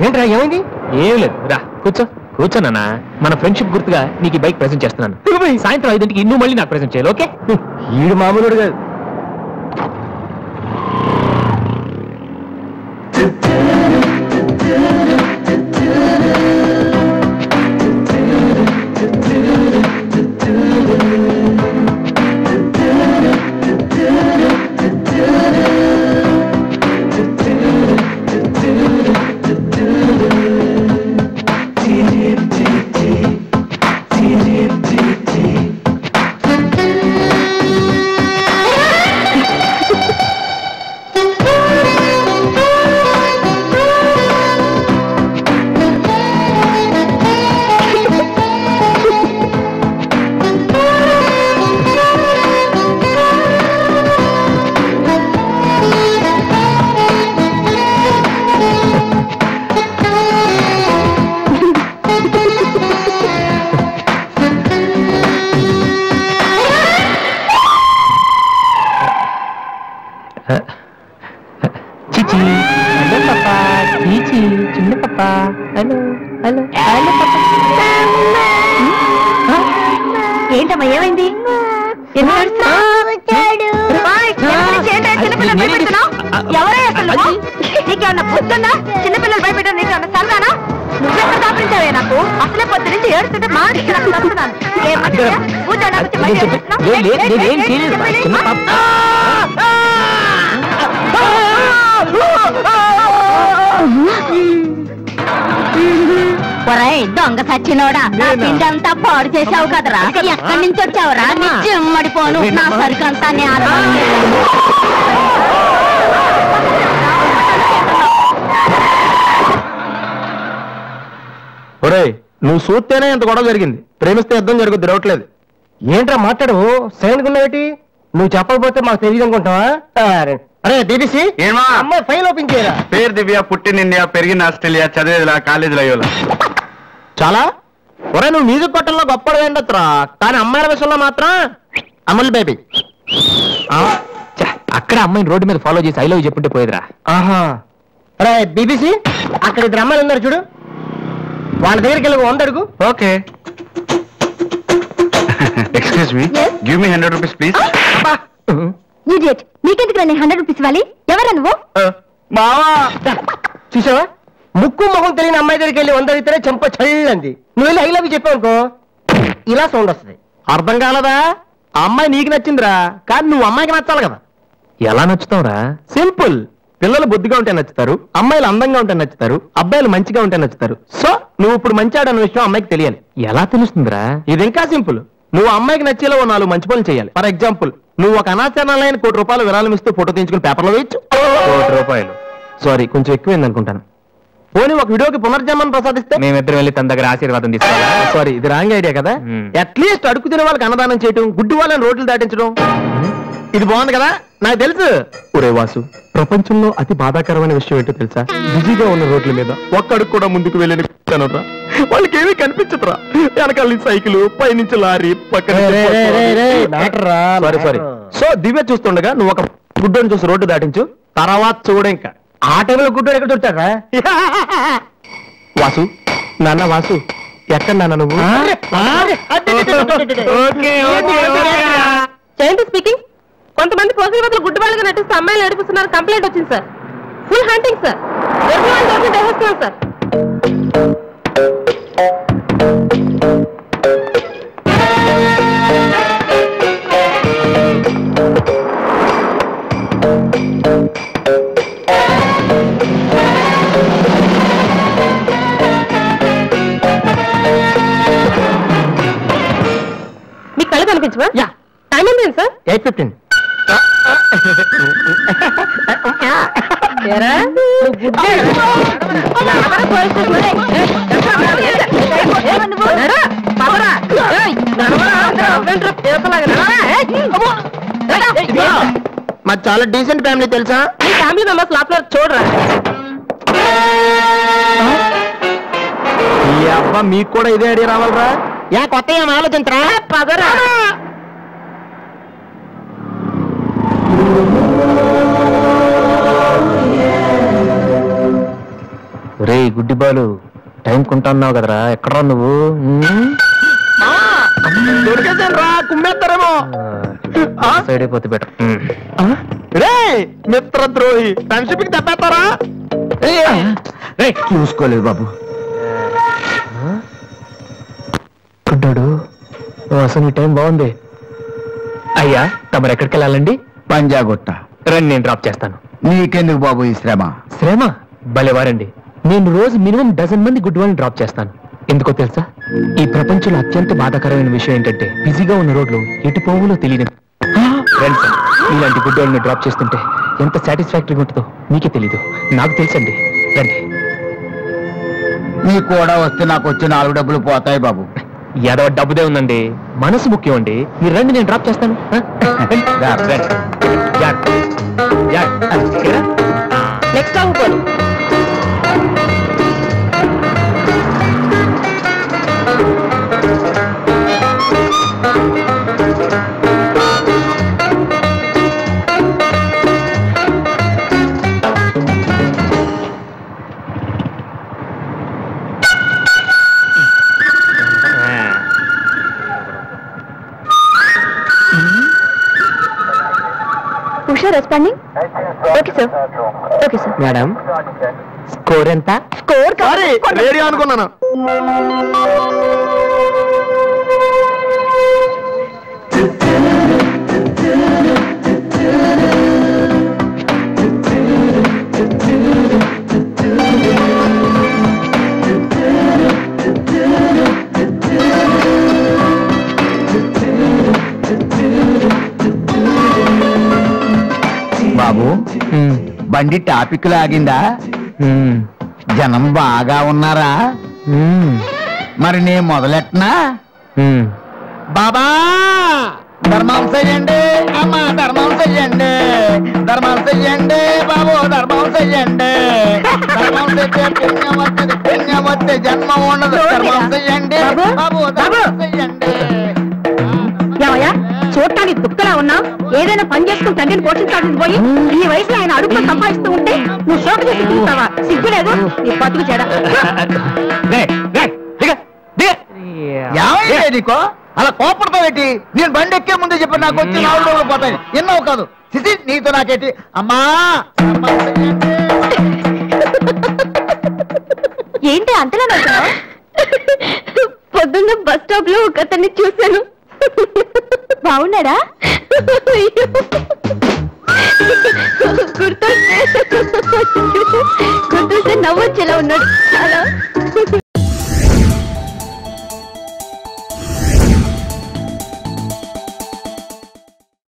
ఏంట్రా ఏమైంది? ఏం లేదు, రా కూర్చో. కూర్చోనన్నా, మన ఫ్రెండ్షిప్ గుర్తుగా నీకు ఈ బైక్ ప్రెజెంట్ చేస్తున్నాను. సాయంత్రం 5ంటికి నువ్వు మళ్ళీ నాకు ప్రెజెంట్ చేయాలి, ఓకే? ఈడు మామూలుడు కాదు. ఏంటమ్మా ఏమైంది? ఎవరే అసలు? నీకేమన్నా పొద్దున్నా చిన్నపిల్లలు భయపెట్టారు? నీకేమన్నా సరదానా? నువ్వెక్కడ దాపించావే నాకు? అసలే పొద్దు నుంచి ఏడుస్తుంటే దొంగ సచ్చినోడా, నా పిండంతా పాడు చేసావు కదరా. ఎక్కడి నుంచి వచ్చావురా? నిమ్మడిపోను నా సరికంతా ఒరేయ్, నువ్వు చూస్తేనే ఇంత గొడవ జరిగింది, ప్రేమిస్తే యుద్ధం జరుగుద్ది, రావట్లేదు. ఏంట్రా మాట్లాడు? సైలెంట్ ఉన్నావేటి? నువ్వు చెప్పకపోతే మాకు తెలియదు అనుకుంటావా? అరే బీబీసీ, అమ్మాయి ఫైల్ ఓపెన్ చేయరా. పేరు దివ్య, పుట్టిన ఇండియా, పెరిగిన ఆస్ట్రేలియా, చదివేదిలా కాలేజీలో అయ్యోలా. చాలా ఒరే, నువ్వు మ్యూజిక్ కొట్టంలో గొప్పగా ఉండొచ్చురా, కానీ అమ్మాయిల విషయంలో మాత్రం అమల్ బేబీ. అక్కడ అమ్మాయిని రోడ్డు మీద ఫాలో చేసి ఐ లవ్ చెప్పుంటే పోయేదిరా. ఆహా, అరే బీబీసీ, అక్కడ ఇద్దరు అమ్మాయిలు ఉన్నారు చూడు, వాళ్ళ దగ్గరికి వెళ్ళి 100 అడుగు. Okay. Excuse me, give me 100 rupees please. నీకెందుకు 100 రూపీస్ ఇవ్వాలి? ఎవరా నువ్వు? బావా, చూసావా, ముక్కు మొహం తెలియని అమ్మాయి దగ్గరికి వెళ్ళి 100 అడిగితేనే చెంప చల్లంది. నువ్వు వెళ్ళి ఐ లవ్ చెప్పావు అనుకో, ఇలా సౌండ్ వస్తుంది. అర్థం కాలదా? ఆ అమ్మాయి నీకు నచ్చిందిరా, కానీ నువ్వు అమ్మాయికి నచ్చాలి కదా. ఎలా నచ్చుతావురా? సింపుల్. పిల్లలు బుద్ధిగా ఉంటే నచ్చుతారు, అమ్మాయిలు అందంగా ఉంటే నచ్చుతారు, అబ్బాయిలు మంచిగా ఉంటే నచ్చుతారు. సో నువ్వు ఇప్పుడు మంచివాడన్న విషయం అమ్మాయికి తెలియాలి. ఎలా తెలుస్తుందిరా? ఇది ఇంకా సింపుల్. నువ్వు అమ్మాయికి నచ్చేలా 4 మంచి పనులు చేయాలి. ఫర్ ఎగ్జాంపుల్, నువ్వు ఒక అనాచరణలైన ₹1,00,000 విరాళం ఇస్తూ ఫోటో తీయించుకుని పేపర్లో వేయచ్చు. ₹1,00,000 సారీ, కొంచెం ఎక్కువైంది అనుకుంటాను. పోనీ ఒక వీడియోకి పునర్జన్మను ప్రసాదిస్తే మేమిద్దరం వెళ్ళి తన దగ్గర ఆశీర్వాదం తీసుకోవాలి. సారీ, ఇది రాంగ్ ఐడియా కదా. అట్లీస్ట్ అడుగు తినే వాళ్ళకి అన్నదానం చేయటం, గుడ్డి వాళ్ళని రోడ్లు దాటించడం, ఇది బాగుంది కదా. నాకు తెలుసు. ఒరే వాసు, ప్రపంచంలో అతి బాధాకరమైన విషయం ఏంటో తెలుసా? బిజీగా ఉన్న రోడ్ల మీద ఒక్కడికి కూడా ముందుకు వెళ్ళని వాళ్ళకి ఏమీ కనిపించదురా. వెనకాల సైకిల్, పైనుంచి లారీ, పక్కన. Sorry sorry. సో దివ్య చూస్తుండగా నువ్వు ఒక గుడ్డని చూసి రోడ్డు దాటించు, తర్వాత చూడ. ఇంకా ఆ టైంలో గుడ్డోడు ఎక్కడ దొరుకుతారా? వాసు, నాన్న వాసు, ఎక్కడ నాన్న నువ్వు? జయంతి స్పీకింగ్. కొంతమంది పోసిన బదులు గుడ్డు వాళ్ళగా నటిస్తూ అమ్మాయిలు నడిపిస్తున్నారు. కంప్లైంట్ వచ్చింది సార్. Full hunting sir. చేస్తున్నాం సార్. మీ కళ్ళు కనిపించవా? టైం ఉంది సార్. 8:15. మాది చాలా డీసెంట్ ఫ్యామిలీ తెలుసా? మీ ఫ్యామిలీ మెంబర్స్ లోపల చూడరా. ఈ అబ్బా మీకు కూడా ఇదే ఐడియా రావాలరా? కొత్త ఏం ఆలోచించరా? పదరా. రే గుడ్డి బాలు, టైం కొంటున్నావు కదరా, ఎక్కడరా నువ్వు? కుమ్మేస్తారేమో, సైడ్ అయిపోతే బెటర్. రే మిత్రద్రోహి, ఫ్రెండ్షిప్ కి దెబ్బేస్తారా? చూసుకోలేదు బాబు. గుడ్డాడు, అసలు ఈ టైం బాగుంది. అయ్యా తమరు ఎక్కడికి వెళ్ళాలండి? పంజాగుట్ట. రండి, నేను డ్రాప్ చేస్తాను. నీకెందుకు బాబు ఈ శ్రమ? శ్రమ భలేవారండి. నేను రోజు మినిమం డజన్ మంది గుడ్ వాళ్ళని డ్రాప్ చేస్తాను. ఎందుకో తెలుసా? ఈ ప్రపంచంలో అత్యంత బాధాకరమైన విషయం ఏంటంటే బిజీగా ఉన్న రోడ్లు ఎటు పోవులో తెలియదు. రండి సార్, ఇలాంటి గుడ్ వాళ్ళని డ్రాప్ చేస్తుంటే ఎంత సాటిస్ఫాక్టరీగా ఉంటుందో మీకే తెలీదు, నాకు తెలుసండి. రండి. నీ కూడా వస్తే నాకు వచ్చే 4 డబ్బులు పోతాయి బాబు. ఏదో డబ్బుదే ఉందండి, మనసు ముఖ్యం అండి. మీరు రండి, నేను డ్రాప్ చేస్తాను. నెక్స్ట్ ఆగిపోదు. Usha responding. Okay sir, okay sir. Madam score ఎంత? స్కోర్ రేడియో అనుకున్నాను. బాబు బండి టాపిక్ లాగిందా? జనం బాగా ఉన్నారా? మరి నేను మొదలెట్టనా? బాబా ధర్మం చెయ్యండి, అమ్మ ధర్మం చెయ్యండి, ధర్మం చెయ్యండి బాబు, ధర్మం చెయ్యండి. ధర్మం చెయ్యే పుణ్యం వస్తే జన్మ ఉండదు. ధర్మం చెయ్యండి బాబు, ధర్మం చెయ్యండి. ఏమయ్యా చూడటానికి దుఃఖలా ఉన్నా, ఏదైనా పని చేసుకుని తండ్రిని పోషించాల్సింది పోయి ఈ వయసులో ఆయన అడుగులో సంపాదిస్తూ ఉంటే నువ్వు షోక చేసి చూస్తావా? సిగ్గులేదు నీ బతుకు చెడ. ఏమైంది నీకో అలా కోపడతా పెట్టి? నేను బండి ఎక్కే ముందు చెప్పి నాకు వచ్చి 4 రోజులు పోతాయి, ఎన్నో కాదు. సిసి నీతో నాకేంటి అమ్మా? ఏంటి అంతలా నవ్వుతున్నావ్? పొద్దున్న బస్ స్టాప్ లో ఒక అతన్ని చూశాను. బాగున్నాడా? గుర్తొస్తే నవ్వొచ్చేలా ఉన్నాడు. అలా